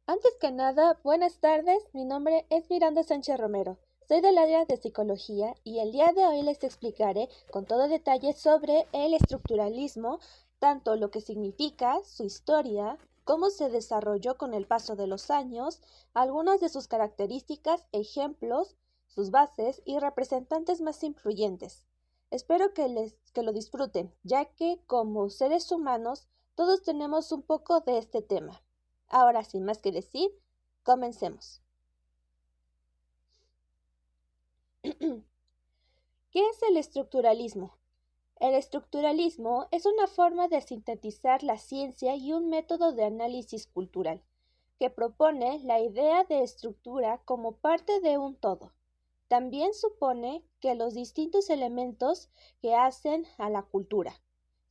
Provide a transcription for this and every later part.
Antes que nada, buenas tardes, mi nombre es Miranda Sánchez Romero. Soy del área de psicología y el día de hoy les explicaré con todo detalle sobre el estructuralismo, tanto lo que significa, su historia, cómo se desarrolló con el paso de los años, algunas de sus características, ejemplos, sus bases y representantes más influyentes. Espero que lo disfruten, ya que como seres humanos todos tenemos un poco de este tema. Ahora, sin más que decir, comencemos. ¿Qué es el estructuralismo? El estructuralismo es una forma de sintetizar la ciencia y un método de análisis cultural que propone la idea de estructura como parte de un todo. También supone que los distintos elementos que hacen a la cultura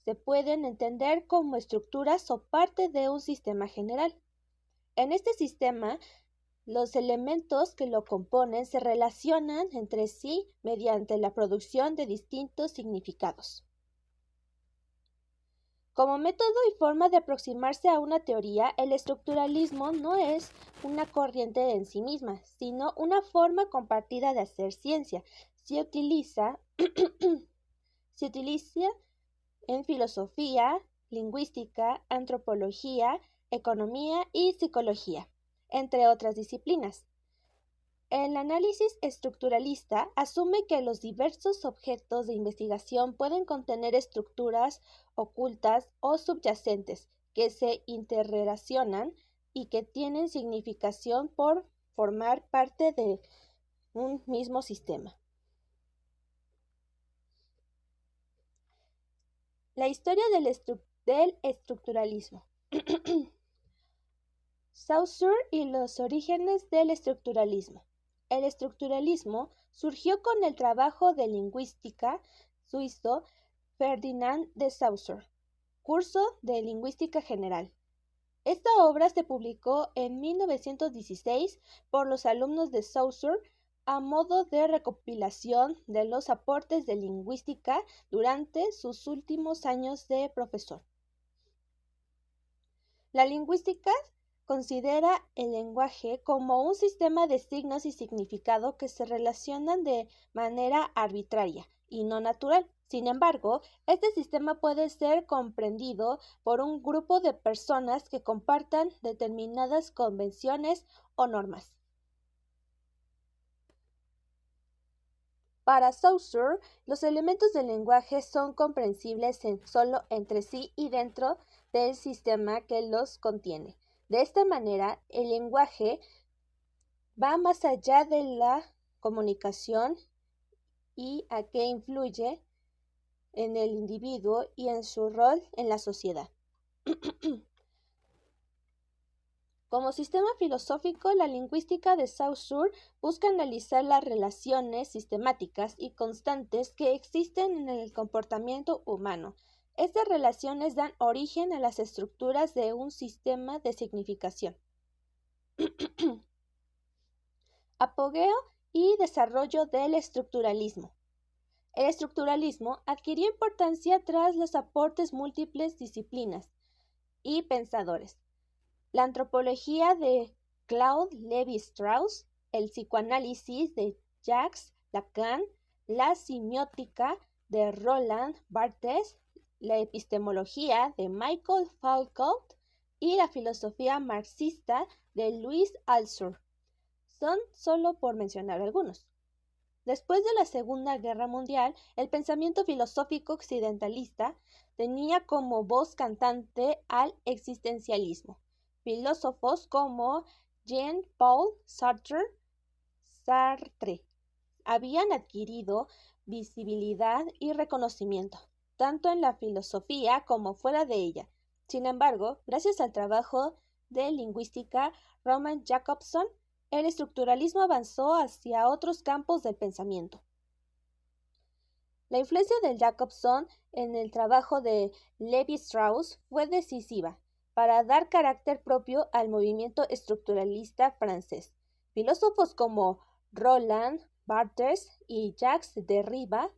se pueden entender como estructuras o parte de un sistema general. En este sistema, los elementos que lo componen se relacionan entre sí mediante la producción de distintos significados. Como método y forma de aproximarse a una teoría, el estructuralismo no es una corriente en sí misma, sino una forma compartida de hacer ciencia. Se utiliza, se utiliza en filosofía, lingüística, antropología, economía y psicología, entre otras disciplinas. El análisis estructuralista asume que los diversos objetos de investigación pueden contener estructuras ocultas o subyacentes que se interrelacionan y que tienen significación por formar parte de un mismo sistema. La historia del estructuralismo. Saussure y los orígenes del estructuralismo. El estructuralismo surgió con el trabajo de lingüística suizo Ferdinand de Saussure, curso de Lingüística General. Esta obra se publicó en 1916 por los alumnos de Saussure a modo de recopilación de los aportes de lingüística durante sus últimos años de profesor. La lingüística considera el lenguaje como un sistema de signos y significado que se relacionan de manera arbitraria y no natural. Sin embargo, este sistema puede ser comprendido por un grupo de personas que compartan determinadas convenciones o normas. Para Saussure, los elementos del lenguaje son comprensibles solo entre sí y dentro del sistema que los contiene. De esta manera, el lenguaje va más allá de la comunicación y a qué influye en el individuo y en su rol en la sociedad. Como sistema filosófico, la lingüística de Saussure busca analizar las relaciones sistemáticas y constantes que existen en el comportamiento humano. Estas relaciones dan origen a las estructuras de un sistema de significación. Apogeo y desarrollo del estructuralismo. El estructuralismo adquirió importancia tras los aportes múltiples disciplinas y pensadores. La antropología de Claude Lévi-Strauss, el psicoanálisis de Jacques Lacan, la semiótica de Roland Barthes, la epistemología de Michael Foucault y la filosofía marxista de Louis Althusser. Son solo por mencionar algunos. Después de la Segunda Guerra Mundial, el pensamiento filosófico occidentalista tenía como voz cantante al existencialismo. Filósofos como Jean-Paul Sartre habían adquirido visibilidad y reconocimiento, tanto en la filosofía como fuera de ella. Sin embargo, gracias al trabajo de lingüística Roman Jakobson, el estructuralismo avanzó hacia otros campos del pensamiento. La influencia de Jakobson en el trabajo de Lévi-Strauss fue decisiva para dar carácter propio al movimiento estructuralista francés. Filósofos como Roland Barthes y Jacques Derrida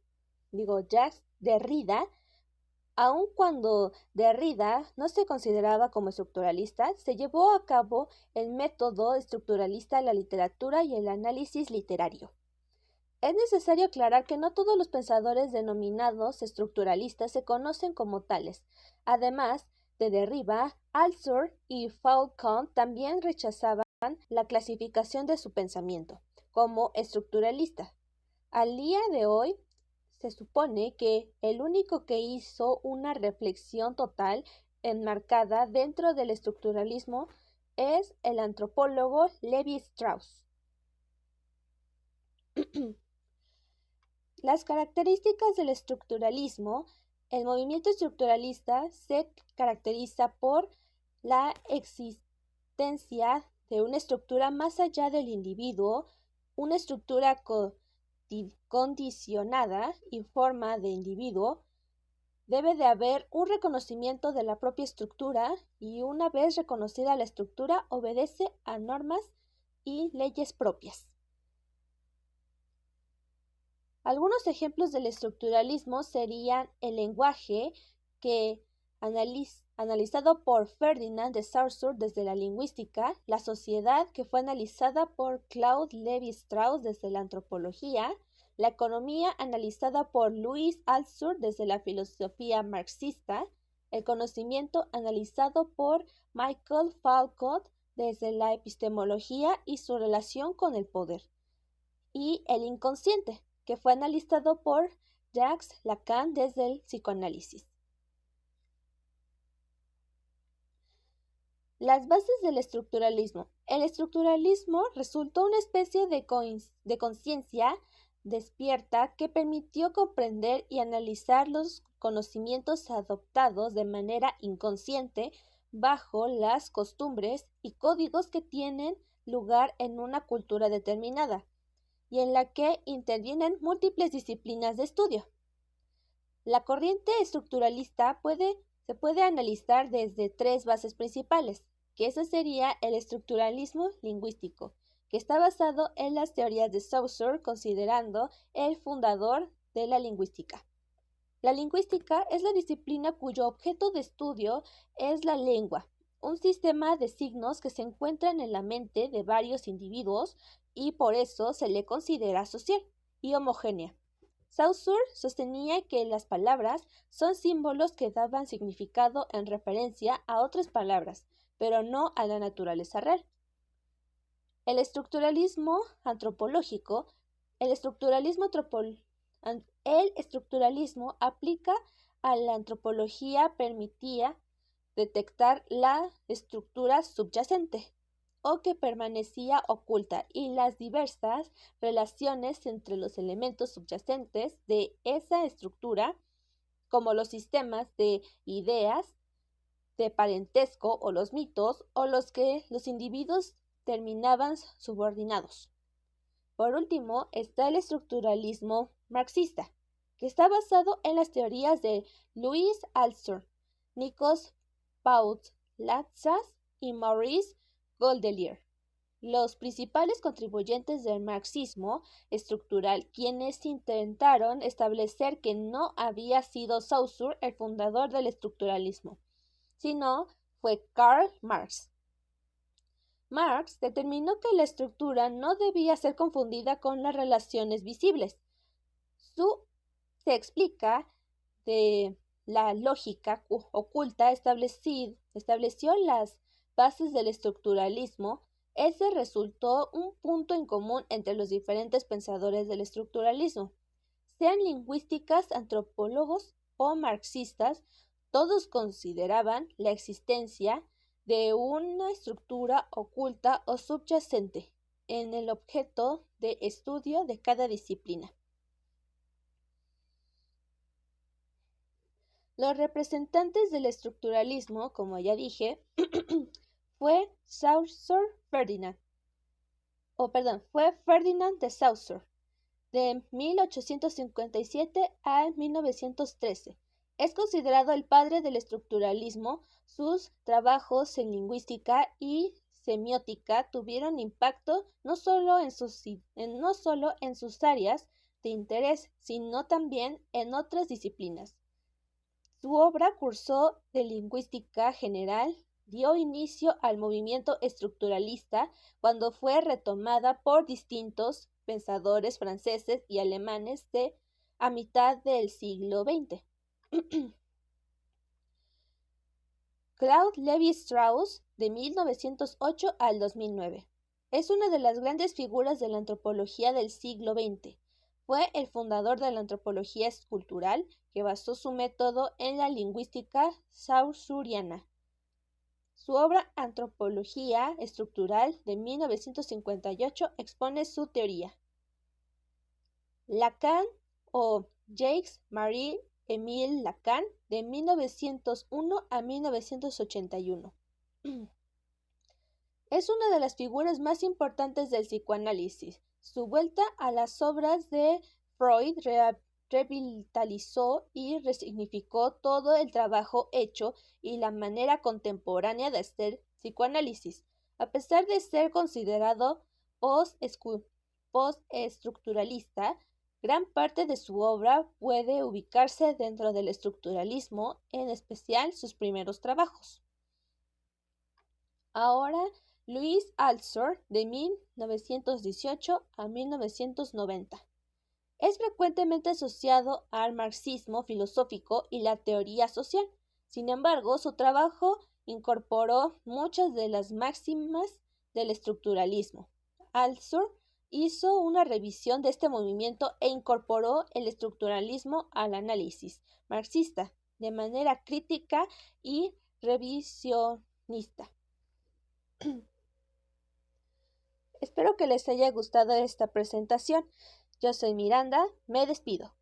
Aun cuando Derrida no se consideraba como estructuralista, se llevó a cabo el método estructuralista en la literatura y el análisis literario. Es necesario aclarar que no todos los pensadores denominados estructuralistas se conocen como tales. Además de Derrida, Althusser y Foucault también rechazaban la clasificación de su pensamiento como estructuralista. Al día de hoy, se supone que el único que hizo una reflexión total enmarcada dentro del estructuralismo es el antropólogo Levi Strauss. Las características del estructuralismo. El movimiento estructuralista se caracteriza por la existencia de una estructura más allá del individuo, una estructura condicionada y forma de individuo. Debe de haber un reconocimiento de la propia estructura y una vez reconocida la estructura obedece a normas y leyes propias. Algunos ejemplos del estructuralismo serían el lenguaje, que analizado por Ferdinand de Saussure desde la lingüística, la sociedad, que fue analizada por Claude Lévi-Strauss desde la antropología, la economía, analizada por Louis Althusser desde la filosofía marxista, el conocimiento, analizado por Michael Foucault desde la epistemología y su relación con el poder, y el inconsciente, que fue analizado por Jacques Lacan desde el psicoanálisis. Las bases del estructuralismo. El estructuralismo resultó una especie de conciencia despierta que permitió comprender y analizar los conocimientos adoptados de manera inconsciente bajo las costumbres y códigos que tienen lugar en una cultura determinada, y en la que intervienen múltiples disciplinas de estudio. La corriente estructuralista se puede analizar desde tres bases principales, que ese sería el estructuralismo lingüístico, que está basado en las teorías de Saussure, considerando el fundador de la lingüística. La lingüística es la disciplina cuyo objeto de estudio es la lengua, un sistema de signos que se encuentran en la mente de varios individuos y por eso se le considera social y homogénea. Saussure sostenía que las palabras son símbolos que daban significado en referencia a otras palabras, pero no a la naturaleza real. El estructuralismo antropológico. El estructuralismo aplica a la antropología permitía detectar la estructura subyacente o que permanecía oculta y las diversas relaciones entre los elementos subyacentes de esa estructura, como los sistemas de ideas, de parentesco o los mitos, o los que los individuos terminaban subordinados. Por último, está el estructuralismo marxista, que está basado en las teorías de Louis Althusser, Nikos Papadopoulos y Maurice Goldelier, los principales contribuyentes del marxismo estructural, quienes intentaron establecer que no había sido Saussure el fundador del estructuralismo, sino fue Karl Marx. Marx determinó que la estructura no debía ser confundida con las relaciones visibles. Se explica de la lógica oculta estableció las bases del estructuralismo. Ese resultó un punto en común entre los diferentes pensadores del estructuralismo, sean lingüísticas, antropólogos o marxistas. Todos consideraban la existencia de una estructura oculta o subyacente en el objeto de estudio de cada disciplina. Los representantes del estructuralismo, como ya dije, fue Ferdinand de Saussure, de 1857 a 1913. Es considerado el padre del estructuralismo. Sus trabajos en lingüística y semiótica tuvieron impacto no solo en sus áreas de interés, sino también en otras disciplinas. Su obra cursó de lingüística general dio inicio al movimiento estructuralista cuando fue retomada por distintos pensadores franceses y alemanes a mitad del siglo XX. Claude Lévi-Strauss, de 1908 al 2009. Es una de las grandes figuras de la antropología del siglo XX. Fue el fundador de la antropología escultural, que basó su método en la lingüística saussuriana. Su obra Antropología estructural de 1958 expone su teoría. Lacan o Jacques-Marie Émile Lacan de 1901 a 1981. Es una de las figuras más importantes del psicoanálisis. Su vuelta a las obras de Freud revitalizó y resignificó todo el trabajo hecho y la manera contemporánea de hacer psicoanálisis. A pesar de ser considerado postestructuralista, gran parte de su obra puede ubicarse dentro del estructuralismo, en especial sus primeros trabajos. Ahora, Louis Althusser, de 1918 a 1990. Es frecuentemente asociado al marxismo filosófico y la teoría social. Sin embargo, su trabajo incorporó muchas de las máximas del estructuralismo. Althusser hizo una revisión de este movimiento e incorporó el estructuralismo al análisis marxista de manera crítica y revisionista. Espero que les haya gustado esta presentación. Yo soy Miranda, me despido.